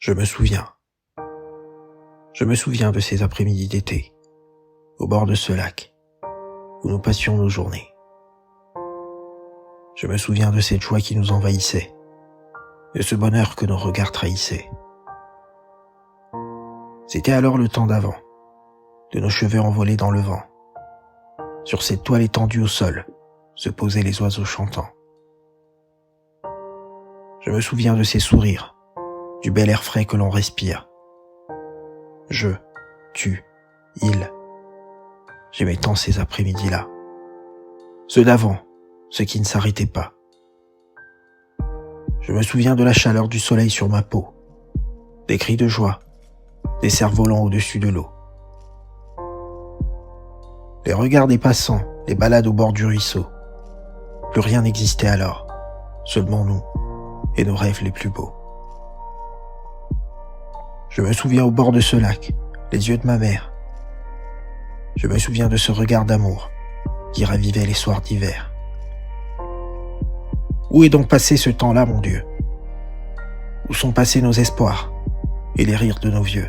Je me souviens. Je me souviens de ces après-midi d'été, au bord de ce lac, où nous passions nos journées. Je me souviens de cette joie qui nous envahissait, de ce bonheur que nos regards trahissaient. C'était alors le temps d'avant, de nos cheveux envolés dans le vent. Sur cette toile étendue au sol, se posaient les oiseaux chantants. Je me souviens de ces sourires, du bel air frais que l'on respire. Je, tu, il. J'aimais tant ces après-midi-là. Ceux d'avant, ceux qui ne s'arrêtaient pas. Je me souviens de la chaleur du soleil sur ma peau, des cris de joie, des cerfs-volants au-dessus de l'eau. Les regards des passants, les balades au bord du ruisseau. Plus rien n'existait alors, seulement nous et nos rêves les plus beaux. Je me souviens au bord de ce lac, les yeux de ma mère. Je me souviens de ce regard d'amour qui ravivait les soirs d'hiver. Où est donc passé ce temps-là, mon Dieu? Où sont passés nos espoirs et les rires de nos vieux?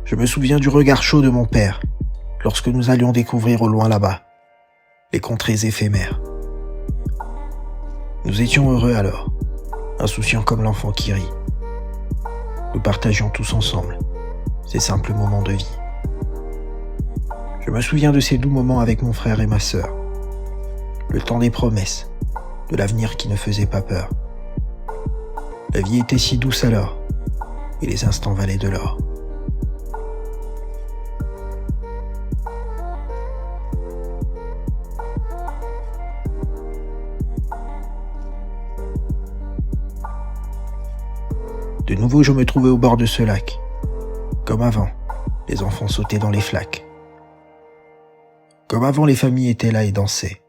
Je me souviens du regard chaud de mon père lorsque nous allions découvrir au loin là-bas les contrées éphémères. Nous étions heureux alors, insouciants comme l'enfant qui rit. Nous partagions tous ensemble ces simples moments de vie. Je me souviens de ces doux moments avec mon frère et ma sœur. Le temps des promesses, de l'avenir qui ne faisait pas peur. La vie était si douce alors, et les instants valaient de l'or. De nouveau, je me trouvais au bord de ce lac. Comme avant, les enfants sautaient dans les flaques. Comme avant, les familles étaient là et dansaient.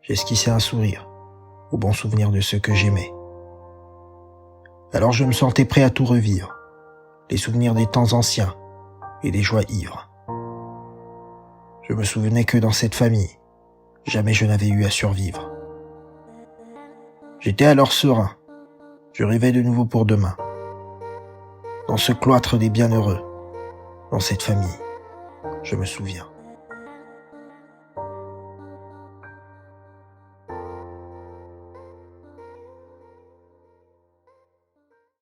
J'esquissais un sourire, au bon souvenir de ceux que j'aimais. Alors je me sentais prêt à tout revivre, les souvenirs des temps anciens et des joies ivres. Je me souvenais que dans cette famille, jamais je n'avais eu à survivre. J'étais alors serein, je rêvais de nouveau pour demain. Dans ce cloître des bienheureux, dans cette famille, je me souviens.